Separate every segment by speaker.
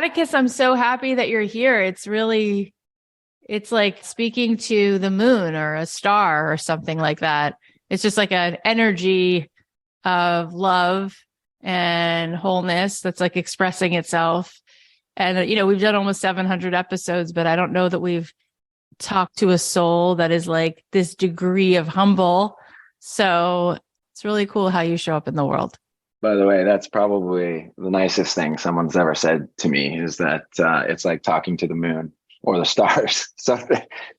Speaker 1: Atticus, I'm so happy that you're here. It's like speaking to the moon or a star or something like that. It's just like an energy of love and wholeness that's like expressing itself. And, we've done almost 700 episodes, but I don't know that we've talked to a soul that is like this degree of humble. So it's really cool how you show up in the world.
Speaker 2: By the way, that's probably the nicest thing someone's ever said to me is that it's like talking to the moon or the stars. So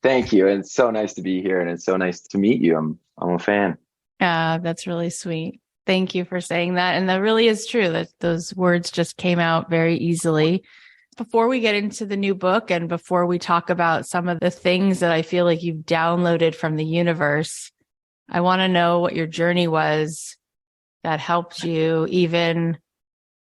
Speaker 2: thank you. And it's so nice to be here. And it's so nice to meet you. I'm a fan.
Speaker 1: That's really sweet. Thank you for saying that. And that really is true that those words just came out very easily. Before we get into the new book and before we talk about some of the things that I feel like you've downloaded from the universe, I want to know what your journey was that helped you even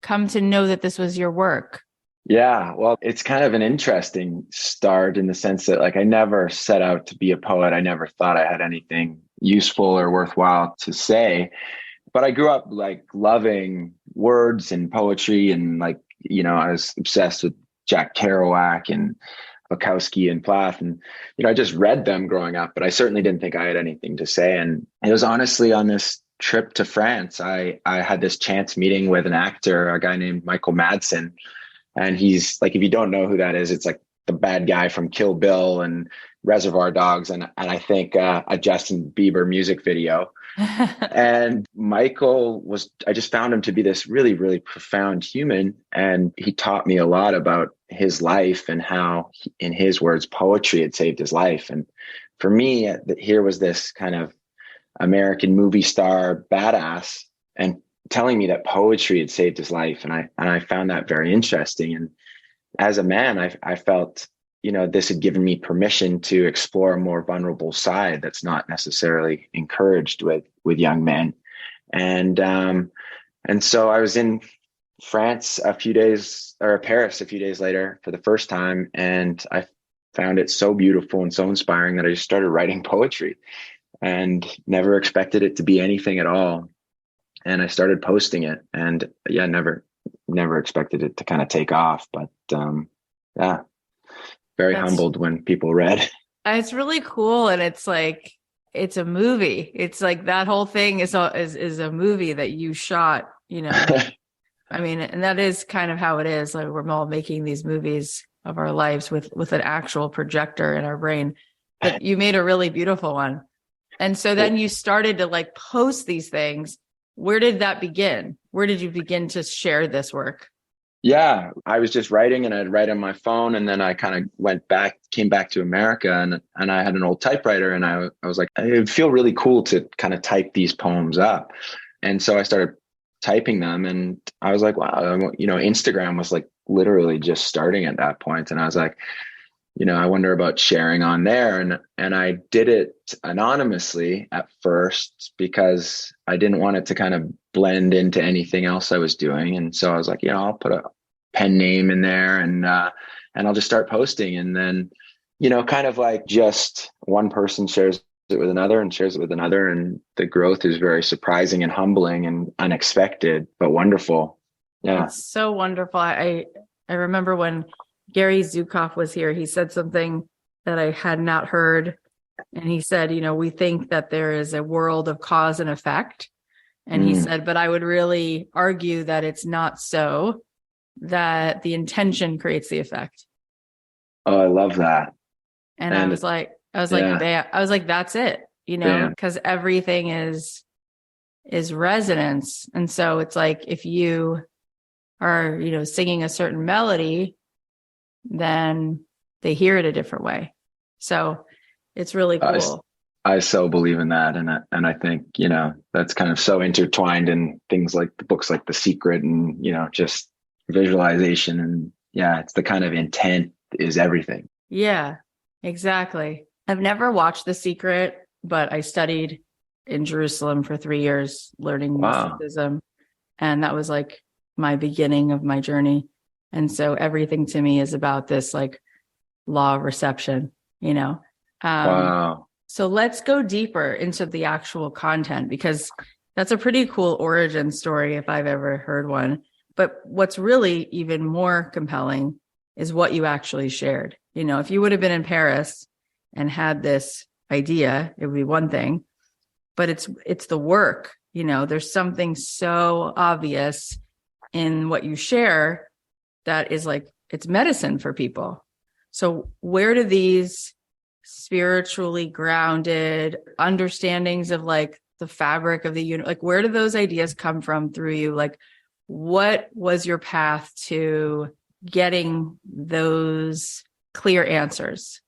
Speaker 1: come to know that this was your work.
Speaker 2: Yeah, well, it's kind of an interesting start in the sense that I never set out to be a poet. I never thought I had anything useful or worthwhile to say. But I grew up loving words and poetry and I was obsessed with Jack Kerouac and Bukowski and Plath. And, I just read them growing up, but I certainly didn't think I had anything to say. And it was honestly on this trip to France, I had this chance meeting with an actor, a guy named Michael Madsen. And he's if you don't know who that is, it's like the bad guy from Kill Bill and Reservoir Dogs. And I think a Justin Bieber music video. And I just found him to be this really, really profound human. And he taught me a lot about his life and how, in his words, poetry had saved his life. And for me, here was this kind of American movie star badass and telling me that poetry had saved his life. And I found that very interesting. And as a man, I felt, this had given me permission to explore a more vulnerable side that's not necessarily encouraged with young men. And so I was in Paris a few days later for the first time. And I found it so beautiful and so inspiring that I just started writing poetry and never expected it to be anything at all. And I started posting it, and never expected it to kind of take off. But very humbled when people read.
Speaker 1: It's really cool. And it's like, it's a movie. It's like that whole thing is a movie that you shot, I mean, and that is kind of how it is. Like we're all making these movies of our lives with an actual projector in our brain, but you made a really beautiful one. And so then you started to post these things. Where did that begin? Where did you begin to share this work?
Speaker 2: Yeah, I was just writing and I'd write on my phone. And then I kind of came back to America and I had an old typewriter and I was like, it would feel really cool to kind of type these poems up. And so I started typing them and I was like, wow, Instagram was literally just starting at that point. And I was like, I wonder about sharing on there. And I did it anonymously at first because I didn't want it to kind of blend into anything else I was doing. And so I was like, I'll put a pen name in there and I'll just start posting. And then, kind of just one person shares it with another and shares it with another. And the growth is very surprising and humbling and unexpected, but wonderful. Yeah.
Speaker 1: It's so wonderful. I remember when Gary Zukav was here, he said something that I had not heard. And he said, we think that there is a world of cause and effect. And he said, but I would really argue that it's not so, that the intention creates the effect.
Speaker 2: Oh, I love that.
Speaker 1: And I was like, that's it, because everything is resonance. And so it's like, if you are, singing a certain melody, then they hear it a different way. So it's really cool.
Speaker 2: I so believe in that. And I think, that's kind of so intertwined in things like the books like The Secret and, just visualization. And it's the kind of intent is everything.
Speaker 1: Yeah, exactly. I've never watched The Secret, but I studied in Jerusalem for 3 years learning mysticism. And that was my beginning of my journey. And so everything to me is about this law of reception,
Speaker 2: Wow.
Speaker 1: So let's go deeper into the actual content, because that's a pretty cool origin story if I've ever heard one. But what's really even more compelling is what you actually shared. You know, if you would have been in Paris and had this idea, it would be one thing, but it's the work. You know, there's something so obvious in what you share that is like, it's medicine for people. So where do these spiritually grounded understandings of like the fabric of the universe, like where do those ideas come from through you? Like, what was your path to getting those clear answers?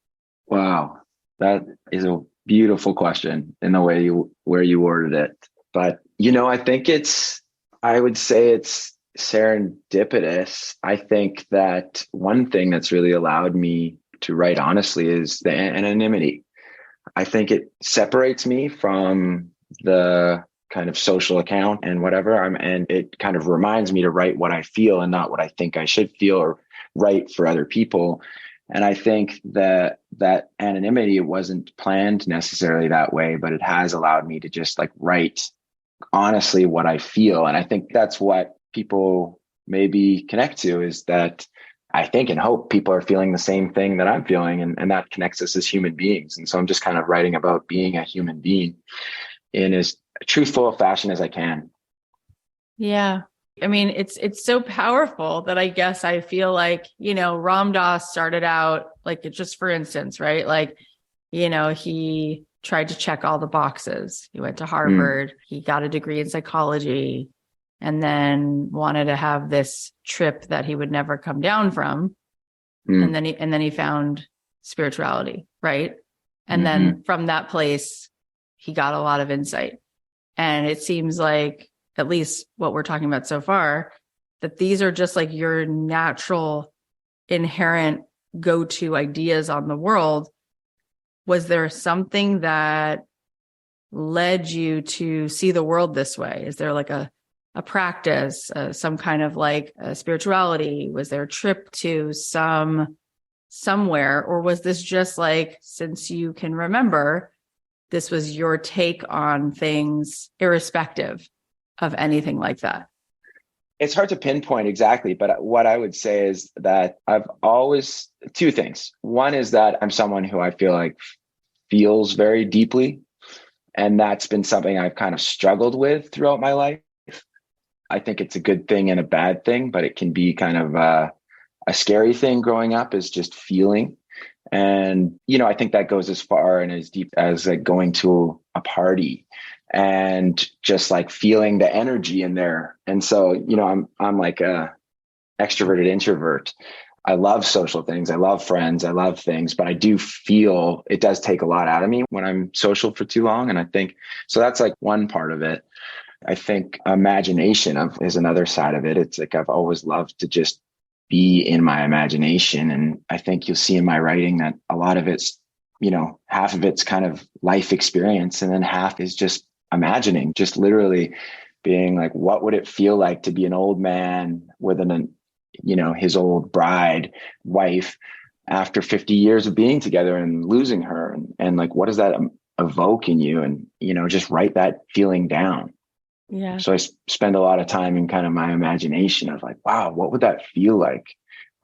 Speaker 2: Wow. That is a beautiful question in the way where you worded it. But, I think I would say it's serendipitous. I think that one thing that's really allowed me to write honestly is the anonymity. I think it separates me from the kind of social account and whatever and it kind of reminds me to write what I feel and not what I think I should feel or write for other people. And I think that anonymity wasn't planned necessarily that way, but it has allowed me to just like write honestly what I feel. And I think that's what people maybe connect to, is that I think and hope people are feeling the same thing that I'm feeling. And that connects us as human beings. And so I'm just kind of writing about being a human being in as truthful a fashion as I can.
Speaker 1: Yeah. I mean, it's so powerful that I guess I feel like, Ram Dass started out like, just for instance, right? Like, he tried to check all the boxes. He went to Harvard, he got a degree in psychology, and then wanted to have this trip that he would never come down from. And then he found spirituality, right? And then from that place, he got a lot of insight. And it seems like, at least what we're talking about so far, that these are just like your natural, inherent go-to ideas on the world. Was there something that led you to see the world this way? Is there like a practice, some kind of like spirituality? Was there a trip to somewhere? Or was this just like, since you can remember, this was your take on things irrespective of anything like that?
Speaker 2: It's hard to pinpoint exactly, but what I would say is that I've always two things. One is that I'm someone who I feel like feels very deeply. And that's been something I've kind of struggled with throughout my life. I think it's a good thing and a bad thing, but it can be kind of a scary thing growing up, is just feeling. And, I think that goes as far and as deep as like going to a party and just like feeling the energy in there. And so, I'm like a extroverted introvert. I love social things. I love friends. I love things, but I do feel it does take a lot out of me when I'm social for too long. And I think, so that's like one part of it. I think imagination is another side of it. It's like, I've always loved to just be in my imagination. And I think you'll see in my writing that a lot of it's, half of it's kind of life experience. And then half is just imagining, just literally being like, what would it feel like to be an old man with his old wife after 50 years of being together and losing her. And like, what does that evoke in you? And, just write that feeling down.
Speaker 1: Yeah.
Speaker 2: So I spend a lot of time in kind of my imagination of like, wow, what would that feel like?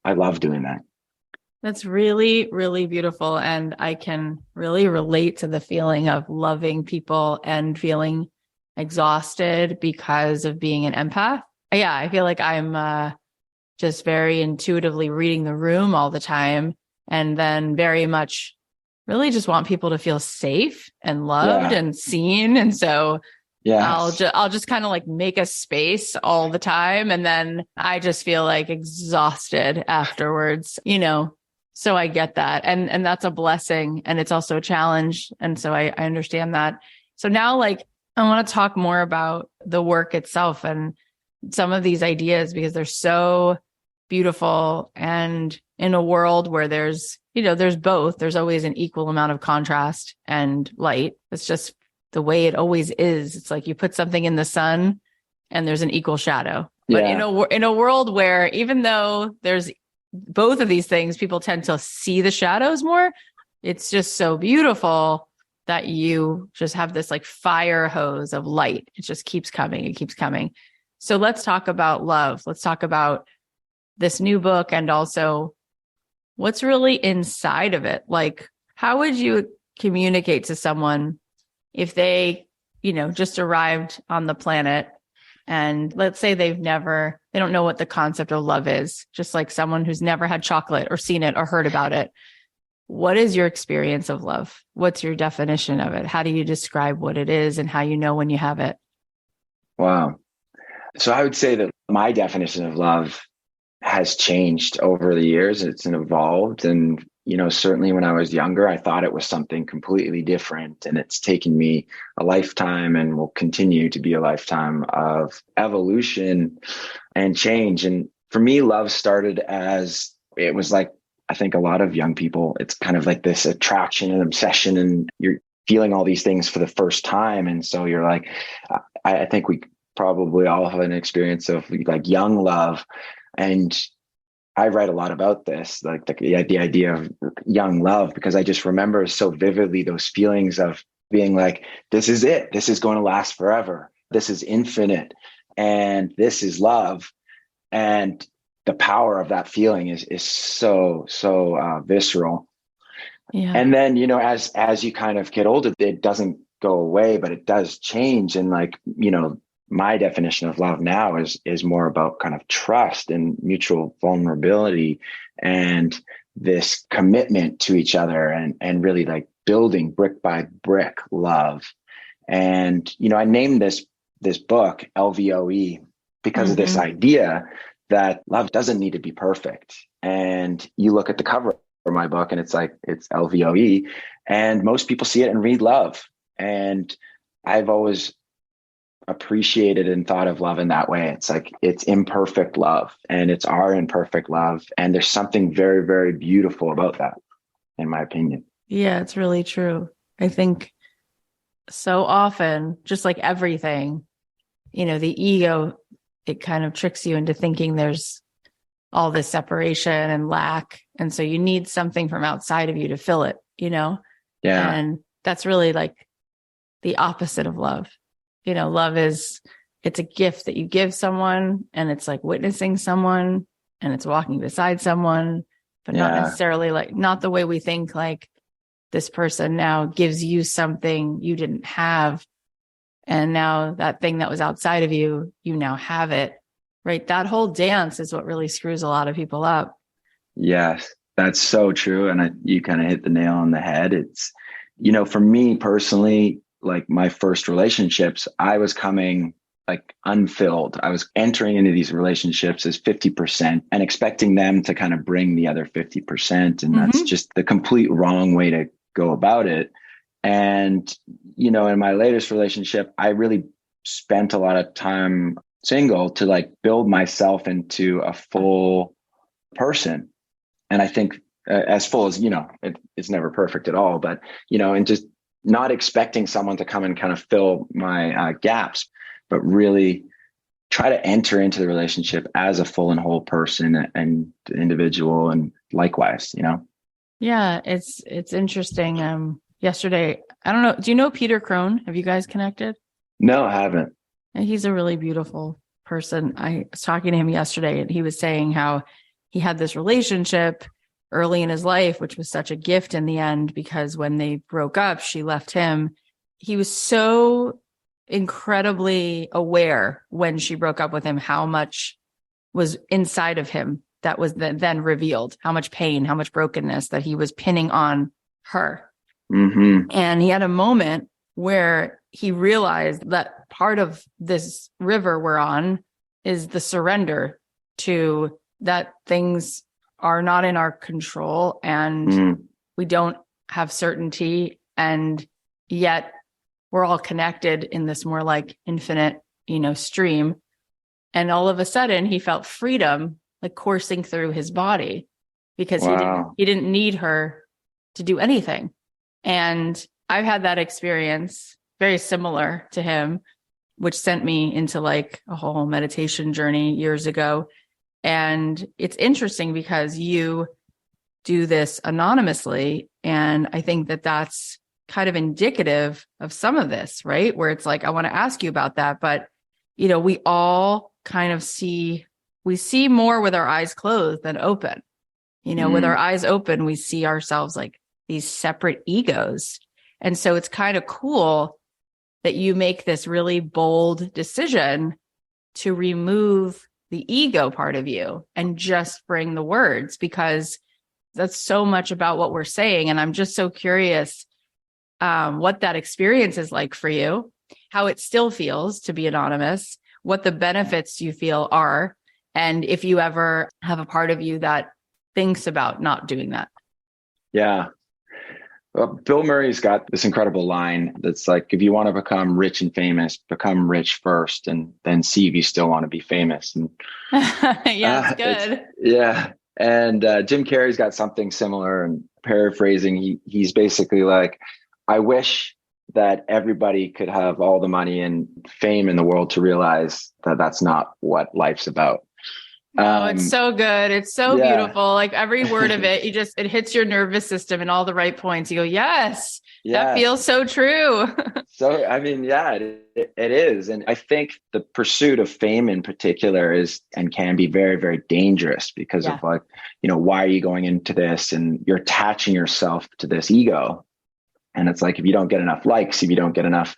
Speaker 2: I love doing that.
Speaker 1: That's really, really beautiful. And I can really relate to the feeling of loving people and feeling exhausted because of being an empath. Yeah, I feel like I'm just very intuitively reading the room all the time, and then very much really just want people to feel safe and loved and seen. And so I'll just kind of like make a space all the time. And then I just feel like exhausted afterwards, so I get that. And that's a blessing. And it's also a challenge. And so I understand that. So now like, I want to talk more about the work itself and some of these ideas, because they're so beautiful. And in a world where there's both, there's always an equal amount of contrast and light. It's just the way it always is. It's like you put something in the sun and there's an equal shadow. But in a world where, even though there's both of these things, people tend to see the shadows more. It's just so beautiful that you just have this like fire hose of light. It just keeps coming. It keeps coming. So let's talk about love. Let's talk about this new book and also what's really inside of it. Like, how would you communicate to someone if they, just arrived on the planet and let's say they don't know what the concept of love is, just like someone who's never had chocolate or seen it or heard about it. What is your experience of love? What's your definition of it? How do you describe what it is and how you know when you have it?
Speaker 2: Wow. So I would say that my definition of love has changed over the years. It's evolved. And, certainly when I was younger, I thought it was something completely different. And it's taken me a lifetime and will continue to be a lifetime of evolution and change. And for me, love started as it was like, I think a lot of young people, it's kind of like this attraction and obsession, and you're feeling all these things for the first time. And so you're like, I think we probably all have an experience of like young love. And I write a lot about this, like the idea of young love, because I just remember so vividly those feelings of being like, this is it. This is going to last forever. This is infinite. And this is love. And the power of that feeling is so visceral.
Speaker 1: Yeah.
Speaker 2: And then, as you kind of get older, it doesn't go away, but it does change. And my definition of love now is more about kind of trust and mutual vulnerability and this commitment to each other and really like building brick by brick love. And, I named this book LVOE because of this idea that love doesn't need to be perfect. And you look at the cover of my book and it's LVOE, and most people see it and read love. And I've always appreciated and thought of love in that way. It's like, it's imperfect love, and it's our imperfect love. And there's something very, very beautiful about that, in my opinion.
Speaker 1: Yeah, it's really true. I think so often, just like everything, the ego, it kind of tricks you into thinking there's all this separation and lack. And so you need something from outside of you to fill it, Yeah. And that's really like the opposite of love. Love it's a gift that you give someone, and it's like witnessing someone, and it's walking beside someone, but not necessarily not the way we think, like this person now gives you something you didn't have. And now that thing that was outside of you, you now have it, right? That whole dance is what really screws a lot of people up.
Speaker 2: Yes, that's so true. And you kind of hit the nail on the head. It's, for me personally, like my first relationships, I was coming like unfilled. I was entering into these relationships as 50% and expecting them to kind of bring the other 50%. And that's just the complete wrong way to go about it. And, in my latest relationship, I really spent a lot of time single to like build myself into a full person. And I think as full as, it's never perfect at all, but, and just not expecting someone to come and kind of fill my gaps, but really try to enter into the relationship as a full and whole person and individual, and likewise,
Speaker 1: Yeah, it's interesting. Yesterday, I don't know, do you know Peter Crone? Have you guys connected?
Speaker 2: No, I haven't.
Speaker 1: And he's a really beautiful person. I was talking to him yesterday, and he was saying how he had this relationship early in his life, which was such a gift in the end, because when they broke up, she left him. He was so incredibly aware when she broke up with him, how much was inside of him that was then revealed, how much pain, how much brokenness that he was pinning on her. And he had a moment where he realized that part of this river we're on is the surrender to that things are not in our control, and we don't have certainty, and yet we're all connected in this more like infinite, stream. And all of a sudden he felt freedom like coursing through his body, because he didn't need her to do anything. And I've had that experience very similar to him, which sent me into like a whole meditation journey years ago. And it's interesting because you do this anonymously. And I think that that's kind of indicative of some of this, right? Where it's like, I want to ask you about that, but we all kind of we see more with our eyes closed than open. With our eyes open, we see ourselves like these separate egos. And so it's kind of cool that you make this really bold decision to remove the ego part of you and just bring the words, because that's so much about what we're saying. And I'm just so curious what that experience is like for you, how it still feels to be anonymous, what the benefits you feel are, and if you ever have a part of you that thinks about not doing that.
Speaker 2: Yeah. Well, Bill Murray's got this incredible line that's like, if you want to become rich and famous, become rich first and then see if you still want to be famous. And
Speaker 1: yeah, it's good.
Speaker 2: Yeah. And Jim Carrey's got something similar, and paraphrasing, he's basically like, I wish that everybody could have all the money and fame in the world to realize that that's not what life's about.
Speaker 1: Oh, it's so good. It's so beautiful. Like every word of it, it hits your nervous system in all the right points. You go, yes, that feels so true.
Speaker 2: So, I mean, it is. And I think the pursuit of fame in particular is and can be very, very dangerous because of like, why are you going into this? And you're attaching yourself to this ego. And it's like, if you don't get enough likes, if you don't get enough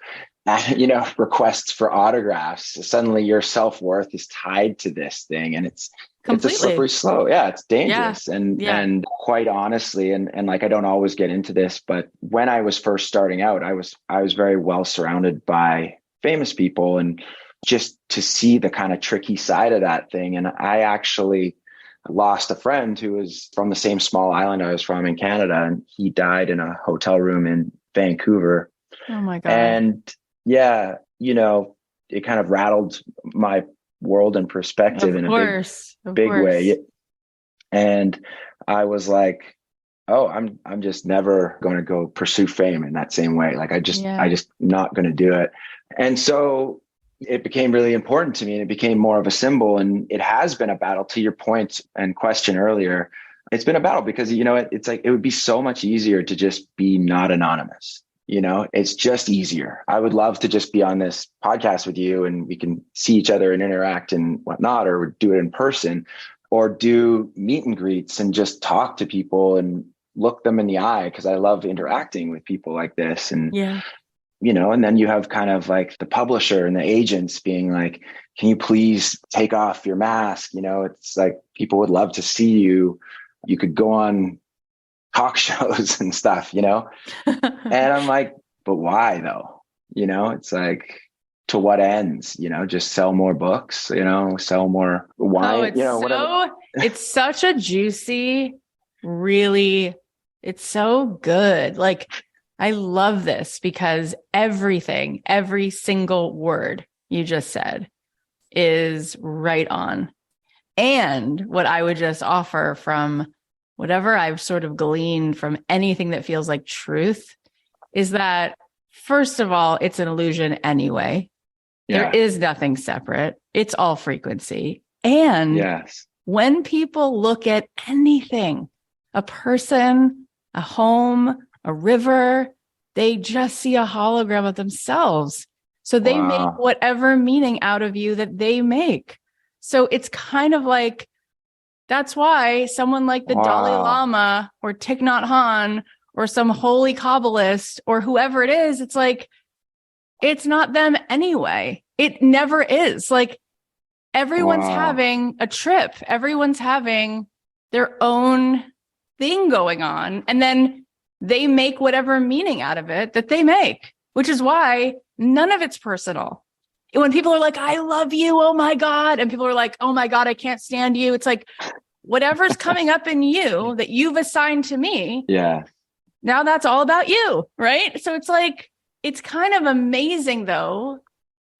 Speaker 2: requests for autographs, suddenly your self-worth is tied to this thing, and it's a slippery slope. Yeah, it's dangerous. And quite honestly, and like, I don't always get into this, but when I was first starting out, I was very well surrounded by famous people, and just to see the kind of tricky side of that thing. And I actually lost a friend who was from the same small island I was from in Canada, and he died in a hotel room in Vancouver.
Speaker 1: Oh my God.
Speaker 2: And it kind of rattled my world and perspective in a big way. And I was like, oh, I'm just never going to go pursue fame in that same way. Like I just not going to do it. And so it became really important to me, and it became more of a symbol. And it has been a battle, to your point and question earlier. It's been a battle because, it's like, it would be so much easier to just be not anonymous. It's just easier. I would love to just be on this podcast with you and we can see each other and interact and whatnot, or do it in person, or do meet and greets and just talk to people and look them in the eye. Cause I love interacting with people like this. And, and then you have kind of like the publisher and the agents being like, can you please take off your mask? It's like, people would love to see you. You could go on talk shows and stuff, and I'm like, but why though? It's like, to what ends? Just sell more books, sell more wine, whatever.
Speaker 1: It's such a juicy, really, it's so good. Like, I love this because every single word you just said is right on. And what I would just offer from whatever I've sort of gleaned from anything that feels like truth is that, first of all, it's an illusion anyway. There is nothing separate. It's all frequency. And when people look at anything, a person, a home, a river, they just see a hologram of themselves. So they make whatever meaning out of you that they make. So it's kind of like, that's why someone like the Dalai Lama or Thich Nhat Hanh or some holy Kabbalist or whoever it is, it's like, it's not them anyway. It never is. Like, everyone's having a trip. Everyone's having their own thing going on. And then they make whatever meaning out of it that they make, which is why none of it's personal. When people are like, I love you, oh my God. And people are like, oh my God, I can't stand you. It's like, whatever's coming up in you that you've assigned to me.
Speaker 2: Yeah.
Speaker 1: Now that's all about you. Right. So it's like, it's kind of amazing though,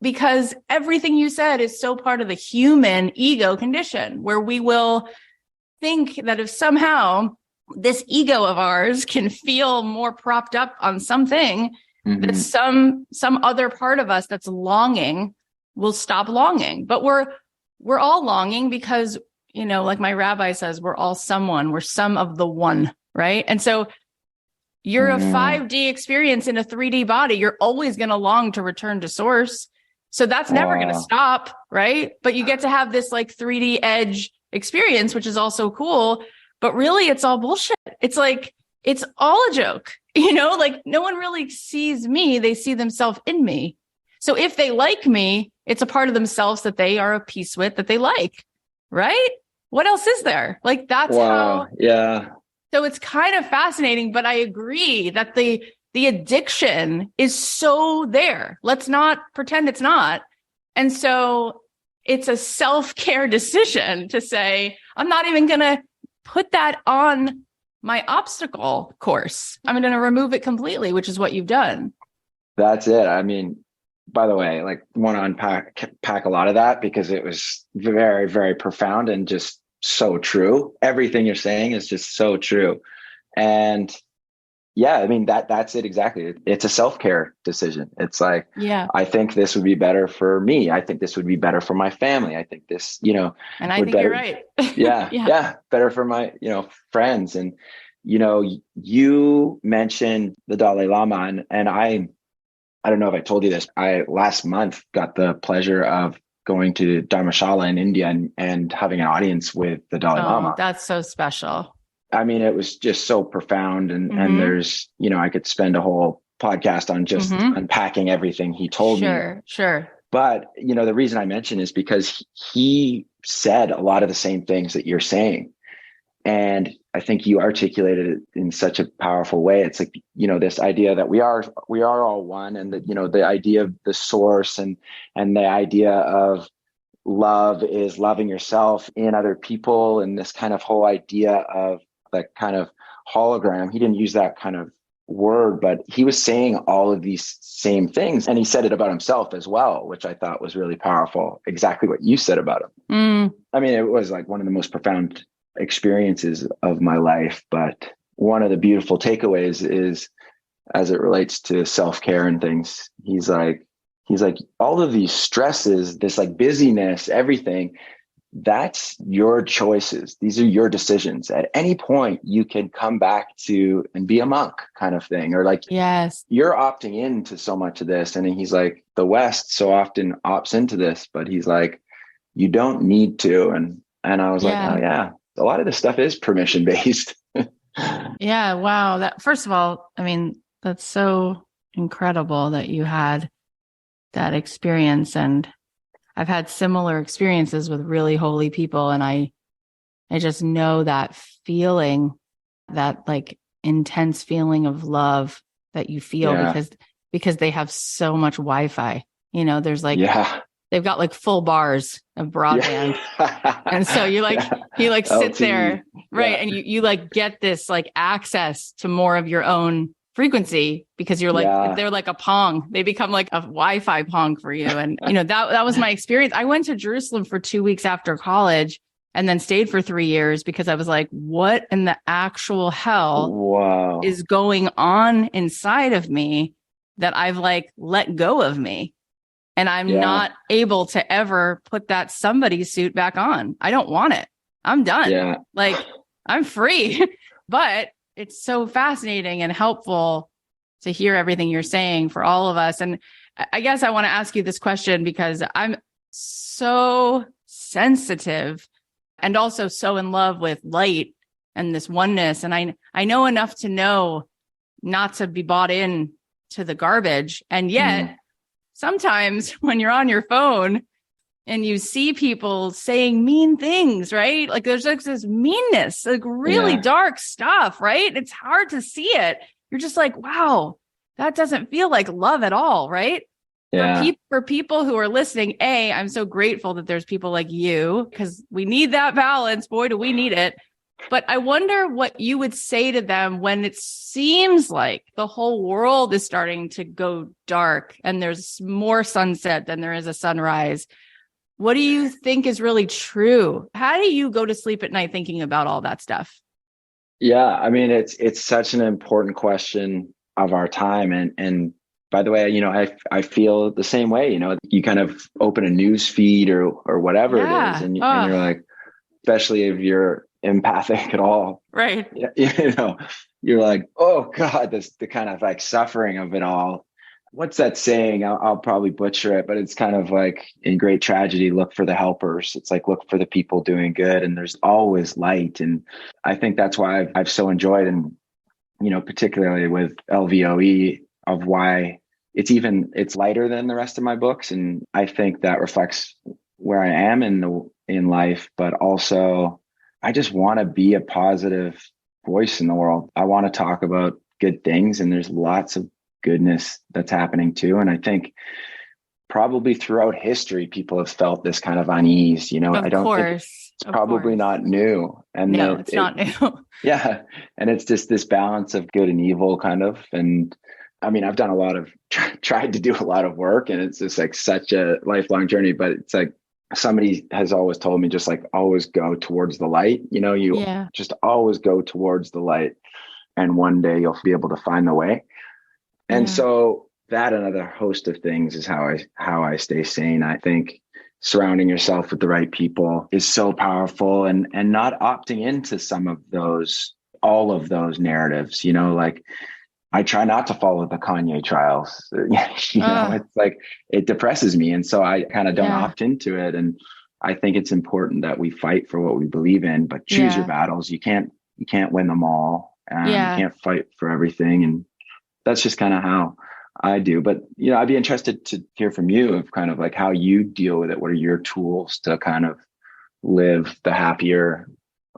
Speaker 1: because everything you said is so part of the human ego condition, where we will think that if somehow this ego of ours can feel more propped up on something, that some other part of us that's longing will stop longing. But we're all longing because, like my rabbi says, we're all someone, we're some of the one, right? And so you're a 5D experience in a 3D body. You're always going to long to return to source. So that's never going to
Speaker 2: Wow.
Speaker 1: stop, right? But you get to have this like 3D edge experience, which is also cool. But really, it's all bullshit. It's like, it's all a joke, like no one really sees me. They see themselves in me. So if they like me, it's a part of themselves that they are a piece with, that they like, right? What else is there? Like that's
Speaker 2: Wow.
Speaker 1: how.
Speaker 2: Yeah.
Speaker 1: So it's kind of fascinating, but I agree that the addiction is so there. Let's not pretend it's not. And so it's a self-care decision to say, I'm not even going to put that on my obstacle course. I'm going to remove it completely, which is what you've done.
Speaker 2: That's it. I mean, by the way, like want to unpack a lot of that because it was very, very profound and just so true. Everything you're saying is just so true. And yeah, I mean, that's it exactly. It's a self-care decision. It's like,
Speaker 1: Yeah.
Speaker 2: I think this would be better for me. I think this would be better for my family. I think this,
Speaker 1: And I
Speaker 2: would
Speaker 1: think you're
Speaker 2: better.
Speaker 1: right.
Speaker 2: Yeah.
Speaker 1: Yeah.
Speaker 2: Yeah. Better for my, friends. And, you mentioned the Dalai Lama and I don't know if I told you this. I last month got the pleasure of going to Dharmashala in India and having an audience with the Dalai
Speaker 1: Oh,
Speaker 2: Lama.
Speaker 1: that's so special.
Speaker 2: I mean, it was just so profound. And there's, I could spend a whole podcast on just unpacking everything he told me.
Speaker 1: Sure.
Speaker 2: But, the reason I mention is because he said a lot of the same things that you're saying. And I think you articulated it in such a powerful way. It's like, this idea that we are all one, and that, the idea of the source and the idea of love is loving yourself in other people. And this kind of whole idea of that kind of hologram. He didn't use that kind of word, but he was saying all of these same things. And he said it about himself as well, which I thought was really powerful. Exactly what you said about him. I mean, it was like one of the most profound experiences of my life. But one of the beautiful takeaways is, as it relates to self-care and things, he's like, all of these stresses, this like busyness, everything, that's your choices. These are your decisions. At any point, you can come back to and be a monk kind of thing, or like,
Speaker 1: Yes,
Speaker 2: you're opting into so much of this. And he's like, the West so often opts into this, but he's like, you don't need to. And I was like, oh yeah, a lot of this stuff is permission based.
Speaker 1: Yeah. Wow. That, first of all, I mean, that's so incredible that you had that experience. And I've had similar experiences with really holy people. And I just know that feeling, that like intense feeling of love that you feel because they have so much Wi-Fi, there's like, they've got like full bars of broadband. And so you sit there, right. And you like get this like access to more of your own frequency because you're like, they're like a Pong. They become like a Wi-Fi Pong for you. And, that was my experience. I went to Jerusalem for 2 weeks after college and then stayed for 3 years because I was like, what in the actual hell is going on inside of me that I've like let go of me? And I'm not able to ever put that somebody suit back on. I don't want it. I'm done.
Speaker 2: Yeah.
Speaker 1: Like I'm free, but it's so fascinating and helpful to hear everything you're saying for all of us. And I guess I want to ask you this question because I'm so sensitive and also so in love with light and this oneness. And I know enough to know not to be bought in to the garbage. And yet sometimes when you're on your phone and you see people saying mean things, right? Like there's like this meanness, like really dark stuff, right? It's hard to see it. You're just like, wow, that doesn't feel like love at all, right? Yeah. For people who are listening, I'm so grateful that there's people like you because we need that balance. Boy, do we need it. But I wonder what you would say to them when it seems like the whole world is starting to go dark and there's more sunset than there is a sunrise. What do you think is really true? How do you go to sleep at night thinking about all that stuff?
Speaker 2: Yeah, I mean, it's such an important question of our time. And by the way, I feel the same way. You kind of open a news feed or whatever it is, and you're like, especially if you're empathic at all,
Speaker 1: right?
Speaker 2: You're like, oh God, the kind of like suffering of it all. what's that saying? I'll probably butcher it, but it's kind of like in great tragedy, look for the helpers. It's like, look for the people doing good, and there's always light. And I think that's why I've so enjoyed, and, particularly with LVOE, of why it's lighter than the rest of my books. And I think that reflects where I am in life, but also I just want to be a positive voice in the world. I want to talk about good things, and there's lots of goodness that's happening too. And I think probably throughout history, people have felt this kind of unease. I
Speaker 1: Of
Speaker 2: don't think
Speaker 1: course.
Speaker 2: it's
Speaker 1: Of
Speaker 2: probably
Speaker 1: course.
Speaker 2: not new. And
Speaker 1: No, it's not new.
Speaker 2: yeah. And it's just this balance of good and evil kind of. And I mean, I've done tried to do a lot of work, and it's just like such a lifelong journey, but it's like somebody has always told me, just like, always go towards the light. You
Speaker 1: Yeah.
Speaker 2: just always go towards the light, and one day you'll be able to find the way. And
Speaker 1: Yeah.
Speaker 2: so that and other host of things is how I stay sane. I think surrounding yourself with the right people is so powerful, and not opting into all of those narratives, like I try not to follow the Kanye trials. It's like it depresses me. And so I kind of don't
Speaker 1: Yeah.
Speaker 2: opt into it. And I think it's important that we fight for what we believe in, but choose your
Speaker 1: Yeah.
Speaker 2: battles. You can't win them all. You
Speaker 1: Yeah.
Speaker 2: can't fight for everything. And that's just kind of how I do. But, I'd be interested to hear from you of kind of like how you deal with it. What are your tools to kind of live the happier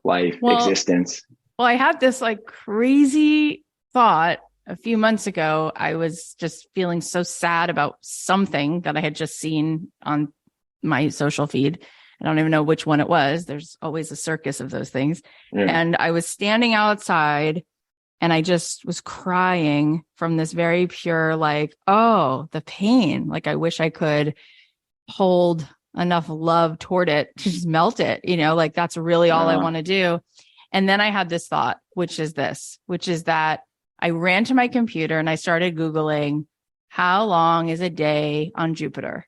Speaker 2: life
Speaker 1: Well,
Speaker 2: existence?
Speaker 1: well, I had this like crazy thought a few months ago. I was just feeling so sad about something that I had just seen on my social feed. I don't even know which one it was. There's always a circus of those things.
Speaker 2: Yeah.
Speaker 1: And I was standing outside and I just was crying from this very pure, like, oh, the pain. Like, I wish I could hold enough love toward it to just melt it, like that's really all I want to do. And then I had this thought, which is that I ran to my computer and I started Googling, how long is a day on Jupiter?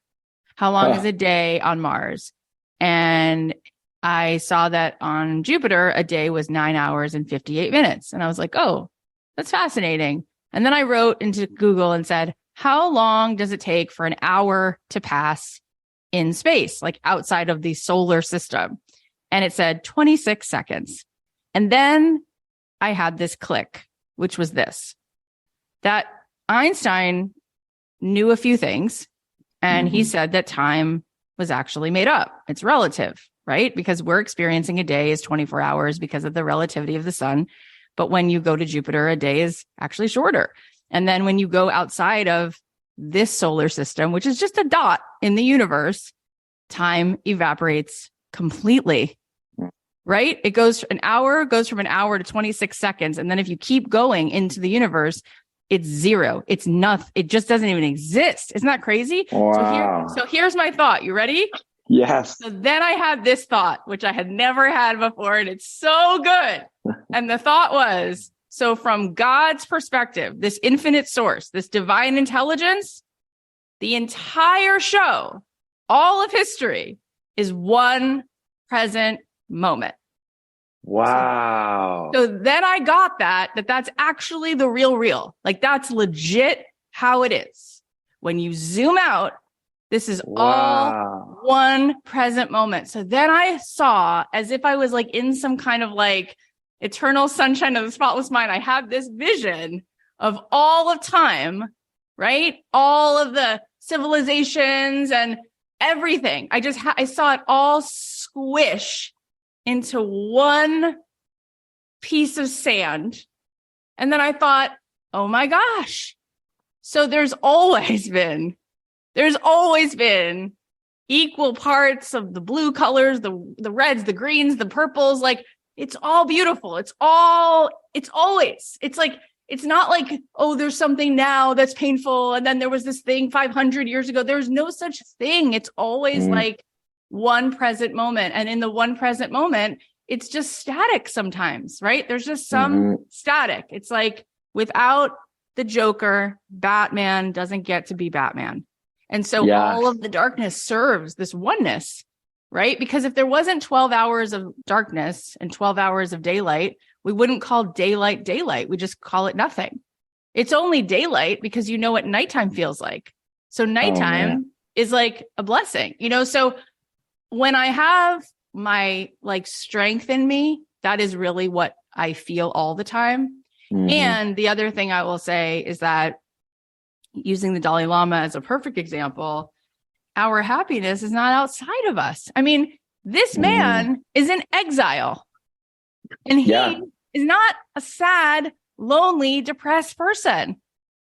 Speaker 1: How long is a day on Mars? And I saw that on Jupiter, a day was 9 hours and 58 minutes. And I was like, oh, that's fascinating. And then I wrote into Google and said, how long does it take for an hour to pass in space, like outside of the solar system? And it said 26 seconds. And then I had this click, which was this, that Einstein knew a few things. And he said that time was actually made up. It's relative, right? Because we're experiencing a day is 24 hours because of the relativity of the sun. But when you go to Jupiter, a day is actually shorter. And then when you go outside of this solar system, which is just a dot in the universe, time evaporates completely, right? It goes from an hour to 26 seconds. And then if you keep going into the universe, it's zero. It's nothing. It just doesn't even exist. Isn't that crazy?
Speaker 2: Wow.
Speaker 1: So here's my thought. You ready?
Speaker 2: Yes.
Speaker 1: So then I had this thought, which I had never had before, and it's so good. And the thought was, so from God's perspective, this infinite source, this divine intelligence, the entire show, all of history is one present moment.
Speaker 2: Wow.
Speaker 1: So then I got that's actually the real. Like that's legit how it is. When you zoom out, this is all one present moment. So then I saw, as if I was like in some kind of like eternal sunshine of the spotless mind, I had this vision of all of time, right? All of the civilizations and everything. I saw it all squish into one piece of sand. And then I thought, oh my gosh. So there's always been equal parts of the blue colors, the reds, the greens, the purples. Like it's all beautiful. It's like, it's not like, oh, there's something now that's painful. And then there was this thing 500 years ago. There's no such thing. It's always like one present moment. And in the one present moment, it's just static sometimes, right? There's just some static. It's like without the Joker, Batman doesn't get to be Batman. And so all of the darkness serves this oneness, right? Because if there wasn't 12 hours of darkness and 12 hours of daylight, we wouldn't call daylight. We just call it nothing. It's only daylight because you know what nighttime feels like. So nighttime is like a blessing, So when I have my like strength in me, that is really what I feel all the time. And the other thing I will say is that using the Dalai Lama as a perfect example, our happiness is not outside of us. I mean, this man is in exile and he is not a sad, lonely, depressed person,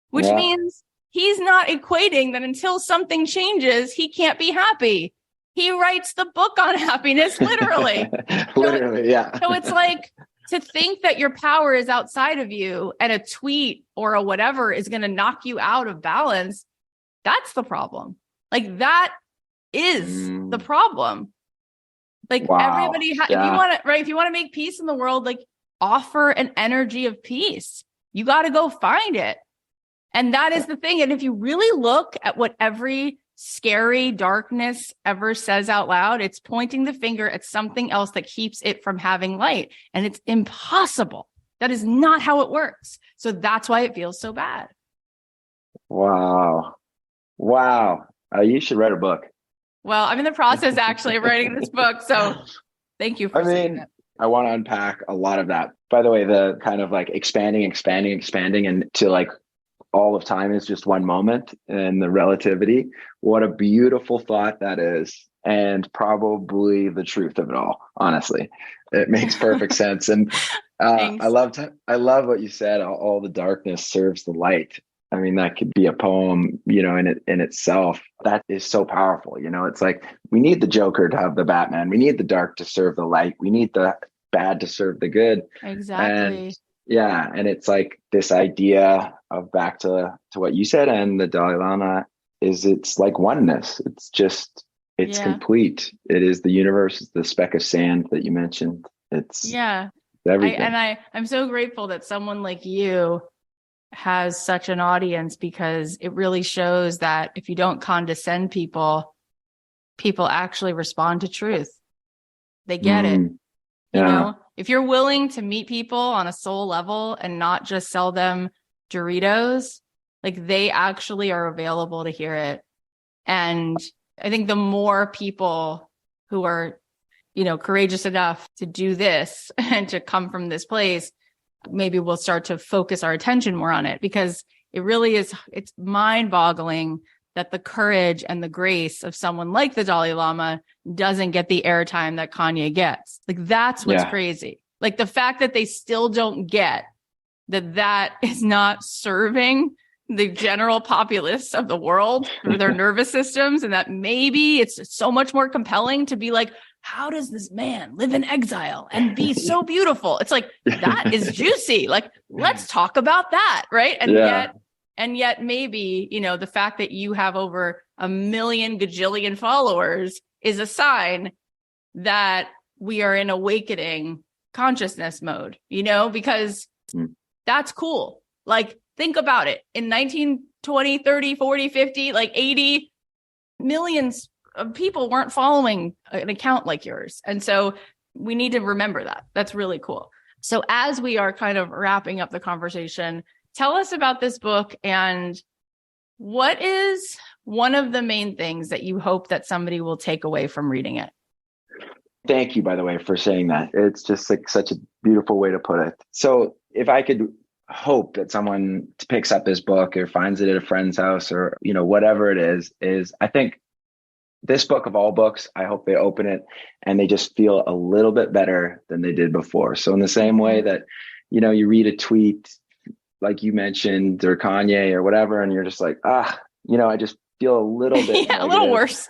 Speaker 1: which means he's not equating that until something changes, he can't be happy. He writes the book on happiness, literally. So it's like to think that your power is outside of you and a tweet or a whatever is going to knock you out of balance. That's the problem. Like that is the problem. Like everybody, if you want to, if you want to make peace in the world, like offer an energy of peace. You got to go find it. And that is the thing. And if you really look at what every scary darkness ever says out loud, it's pointing the finger at something else that keeps it from having light. And it's impossible. That is not how it works. So that's why it feels so bad.
Speaker 2: Wow. You should write a book.
Speaker 1: Well, I'm in the process actually of writing this book. So thank you for saying that.
Speaker 2: I want to unpack a lot of that. By the way, the kind of like expanding and to like all of time is just one moment and the relativity. What a beautiful thought that is. And probably the truth of it all, honestly. It makes perfect sense. And I love what you said. All the darkness serves the light. I mean, that could be a poem, in itself. That is so powerful. It's like we need the Joker to have the Batman. We need the dark to serve the light. We need the bad to serve the good.
Speaker 1: Exactly.
Speaker 2: And it's like this idea of back to what you said and the Dalai Lama is it's like oneness. It's complete. It is the universe. It's the speck of sand that you mentioned. It's everything.
Speaker 1: I'm so grateful that someone like you has such an audience, because it really shows that if you don't condescend people actually respond to truth. They get it. If you're willing to meet people on a soul level and not just sell them Doritos, like they actually are available to hear it. And I think the more people who are, courageous enough to do this and to come from this place, maybe we'll start to focus our attention more on it, because it really is, it's mind-boggling that the courage and the grace of someone like the Dalai Lama doesn't get the airtime that Kanye gets. Like that's what's crazy. Like the fact that they still don't get that is not serving the general populace of the world through their nervous systems. And that maybe it's so much more compelling to be like, how does this man live in exile and be so beautiful? It's like, that is juicy. Like, let's talk about that. Right. And yet maybe, the fact that you have over 1 million gajillion followers is a sign that we are in awakening consciousness mode, because that's cool. Like, think about it. In 19, 20, 30, 40, 50, like 80 millions of people weren't following an account like yours. And so we need to remember that. That's really cool. So as we are kind of wrapping up the conversation, tell us about this book and what is one of the main things that you hope that somebody will take away from reading it?
Speaker 2: Thank you, by the way, for saying that. It's just like such a beautiful way to put it. So if I could hope that someone picks up this book or finds it at a friend's house or, whatever it is I think this book of all books, I hope they open it and they just feel a little bit better than they did before. So in the same way that, you read a tweet like you mentioned or Kanye or whatever, and you're just like, I just feel a little bit
Speaker 1: a little worse.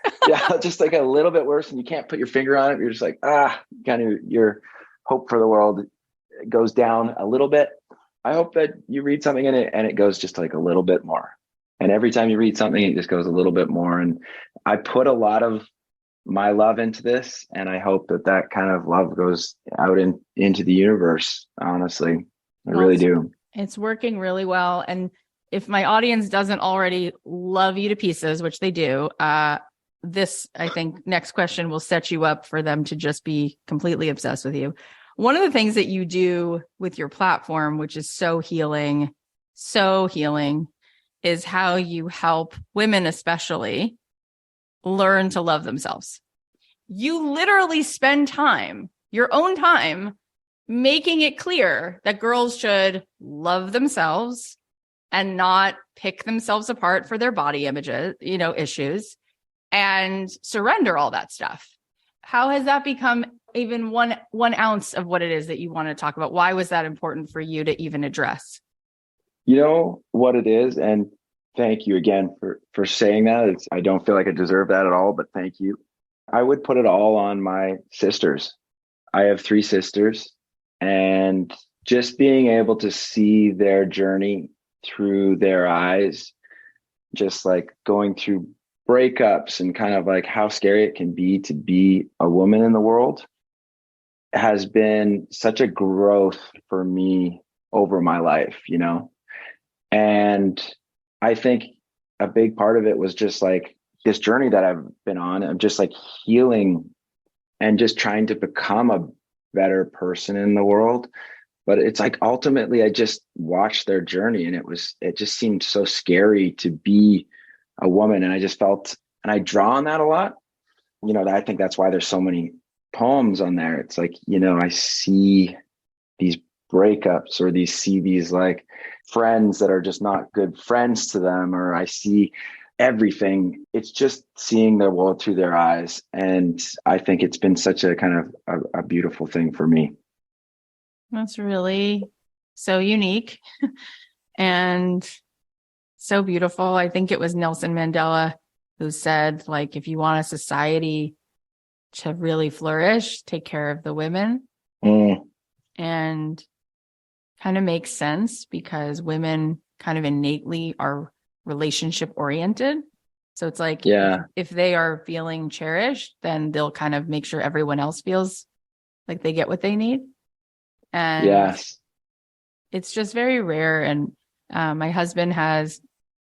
Speaker 2: Just like a little bit worse, and you can't put your finger on it. You're just like, kind of your hope for the world goes down a little bit. I hope that you read something in it and it goes just like a little bit more. And every time you read something, it just goes a little bit more. And I put a lot of my love into this, and I hope that kind of love goes out into the universe. Honestly, I really do.
Speaker 1: It's working really well. And if my audience doesn't already love you to pieces, which they do, this, I think, next question will set you up for them to just be completely obsessed with you. One of the things that you do with your platform, which is so healing, so healing is how you help women, especially, learn to love themselves. You literally spend time, your own time, making it clear that girls should love themselves and not pick themselves apart for their body images, issues, and surrender all that stuff. How has that become even one ounce of what it is that you want to talk about? Why was that important for you to even address?
Speaker 2: You know what it is, and thank you again for saying that. I don't feel like I deserve that at all, but thank you. I would put it all on my sisters. I have 3 sisters, and just being able to see their journey through their eyes, just like going through breakups and kind of like how scary it can be to be a woman in the world, has been such a growth for me over my life, And I think a big part of it was just like this journey that I've been on. I'm just like healing and just trying to become a better person in the world. But it's like ultimately I just watched their journey, and it just seemed so scary to be a woman. And I just felt, and I draw on that a lot. I think that's why there's so many poems on there. It's like, I see these breakups, or these like friends that are just not good friends to them, or I see everything. It's just seeing the world through their eyes. And I think it's been such a kind of a beautiful thing for me.
Speaker 1: That's really so unique and so beautiful. I think it was Nelson Mandela who said, like, if you want a society to really flourish, take care of the women. And kind of makes sense because women kind of innately are relationship oriented. So it's like, if they are feeling cherished, then they'll kind of make sure everyone else feels like they get what they need. And it's just very rare. And my husband has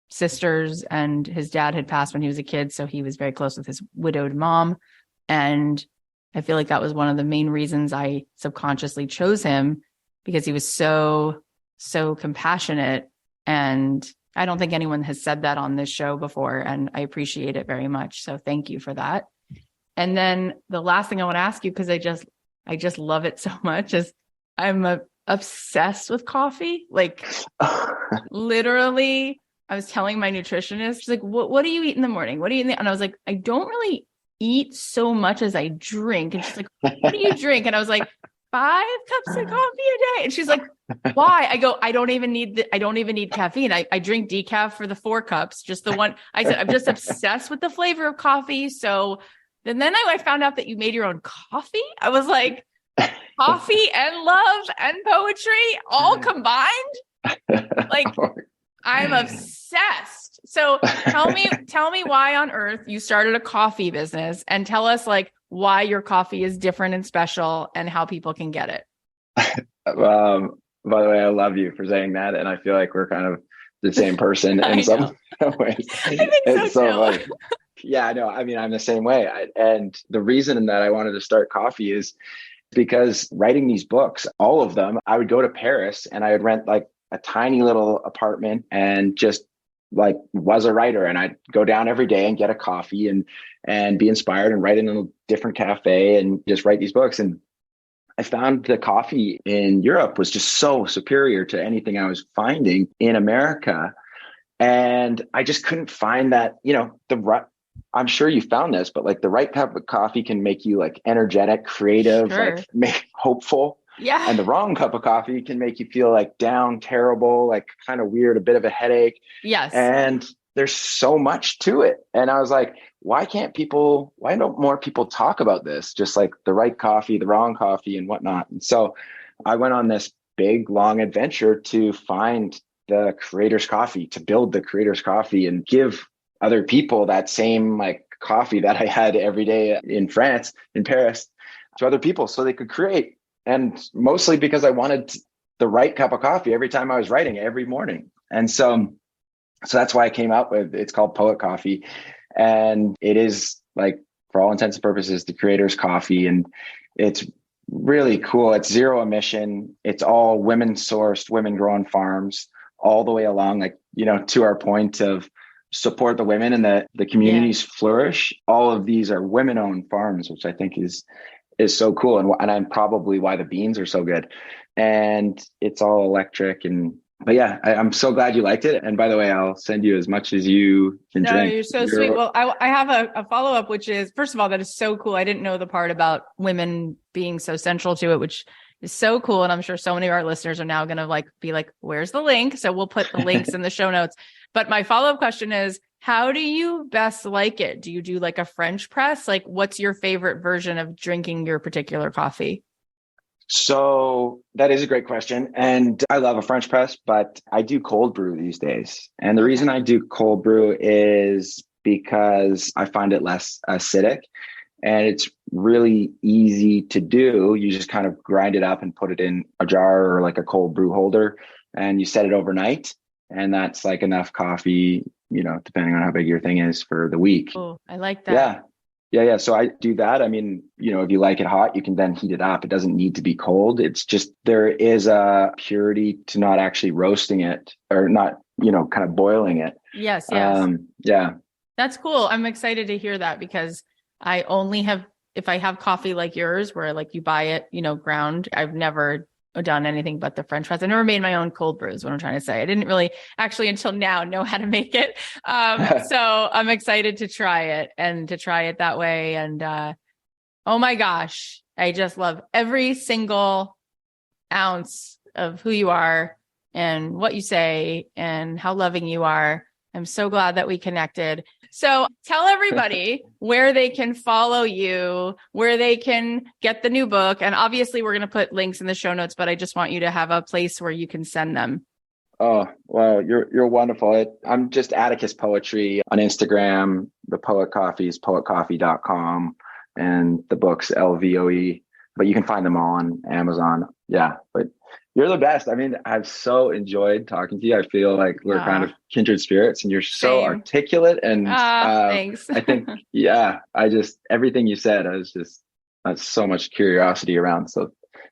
Speaker 1: sisters, and his dad had passed when he was a kid. So he was very close with his widowed mom. And I feel like that was one of the main reasons I subconsciously chose him, because he was so compassionate. And I don't think anyone has said that on this show before. And I appreciate it very much. So thank you for that. And then the last thing I want to ask you, because I just love it so much, is I'm obsessed with coffee. Like literally, I was telling my nutritionist, she's like, what do you eat in the morning? What do you eat? And I was like, I don't really eat so much as I drink. And she's like, what do you drink? And I was like, 5 cups of coffee a day. And she's like, why? I go, I don't even need caffeine. I drink decaf for the 4 cups, just the one. I said, I'm just obsessed with the flavor of coffee. So then I found out that you made your own coffee. I was like, coffee and love and poetry all combined. Like, I'm obsessed. So tell me why on earth you started a coffee business, and tell us like why your coffee is different and special and how people can get it.
Speaker 2: By the way, I love you for saying that. And I feel like we're kind of the same person in some ways.
Speaker 1: I think so too.
Speaker 2: Like, yeah, I know. I mean, I'm the same way. And the reason that I wanted to start coffee is because writing these books, all of them, I would go to Paris and I would rent like a tiny little apartment and just like was a writer. And I'd go down every day and get a coffee and be inspired and write in a different cafe and just write these books. And I found the coffee in Europe was just so superior to anything I was finding in America. And I just couldn't find that, I'm sure you found this, but like the right cup of coffee can make you like energetic, creative, like make hopeful.
Speaker 1: Yeah.
Speaker 2: And the wrong cup of coffee can make you feel like down, terrible, like kind of weird, a bit of a headache.
Speaker 1: Yes.
Speaker 2: And there's so much to it. And I was like, why don't more people talk about this? Just like the right coffee, the wrong coffee and whatnot. And so I went on this big, long adventure to find the creator's coffee, to build the creator's coffee and give other people that same like coffee that I had every day in France, in Paris, to other people so they could create. And mostly because I wanted the right cup of coffee every time I was writing every morning. And so that's why I came out with, it's called Poet Coffee. And it is like, for all intents and purposes, the creator's coffee. And it's really cool. It's 0 emission. It's all women sourced, women grown farms, all the way along, like, to our point of support the women and the
Speaker 1: Yeah.
Speaker 2: communities flourish. All of these are women owned farms, which I think is so cool. And I'm probably why the beans are so good. And it's all electric. But yeah, I'm so glad you liked it. And by the way, I'll send you as much as you can
Speaker 1: No,
Speaker 2: drink.
Speaker 1: you're so sweet. Well, I have a follow-up, which is, first of all, that is so cool. I didn't know the part about women being so central to it, which is so cool. And I'm sure so many of our listeners are now going to be like, where's the link? So we'll put the links in the show notes. But my follow-up question is, how do you best like it? Do you do like a French press? Like, what's your favorite version of drinking your particular coffee?
Speaker 2: So that is a great question. And I love a French press, but I do cold brew these days. And the reason I do cold brew is because I find it less acidic and it's really easy to do. You just kind of grind it up and put it in a jar or like a cold brew holder and you set it overnight. And that's like enough coffee, depending on how big your thing is for the week.
Speaker 1: Oh, I like that.
Speaker 2: Yeah. Yeah. So I do that. I mean, if you like it hot, you can then heat it up. It doesn't need to be cold. It's just, there is a purity to not actually roasting it or not, kind of boiling it.
Speaker 1: Yes.
Speaker 2: Yeah.
Speaker 1: That's cool. I'm excited to hear that because I only have, if I have coffee like yours, where like you buy it, ground, I've never done anything but the French press. I never made my own cold brews, what I'm trying to say. I didn't really actually until now know how to make it. So I'm excited to try it and to try it that way. And oh my gosh, I just love every single ounce of who you are and what you say and how loving you are. I'm so glad that we connected. So tell everybody where they can follow you, where they can get the new book. And obviously we're going to put links in the show notes, but I just want you to have a place where you can send them.
Speaker 2: Oh, well, you're wonderful. I'm just Atticus Poetry on Instagram. The Poet Coffee is poetcoffee.com and the book's LVOE, but you can find them all on Amazon. Yeah, but you're the best. I mean, I've so enjoyed talking to you. I feel like we're kind of kindred spirits and you're so articulate. And
Speaker 1: thanks.
Speaker 2: I think, everything you said, that's so much curiosity around. So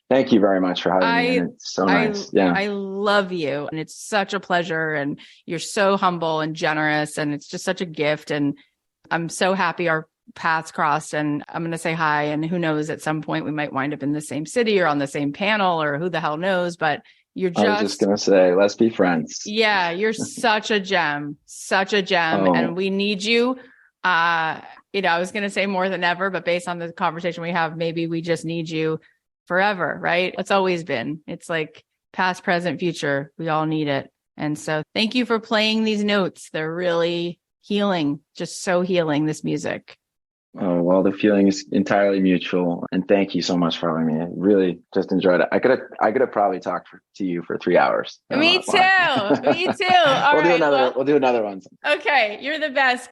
Speaker 2: thank you very much for having me. And it's so nice.
Speaker 1: I love you. And it's such a pleasure. And you're so humble and generous. And it's just such a gift. And I'm so happy our paths crossed, and I'm going to say hi. And who knows, at some point we might wind up in the same city or on the same panel, or who the hell knows, but I was
Speaker 2: just going to say, let's be friends.
Speaker 1: Yeah. You're such a gem, And we need you. I was going to say more than ever, but based on the conversation we have, maybe we just need you forever, right? It's always been, it's like past, present, future. We all need it. And so thank you for playing these notes. They're really healing, just so healing, this music.
Speaker 2: Oh, well, the feeling is entirely mutual. And thank you so much for having me. I really just enjoyed it. I could have probably talked to you for 3 hours.
Speaker 1: Me too. Me too. All right.
Speaker 2: We'll do another one.
Speaker 1: Okay. You're the best.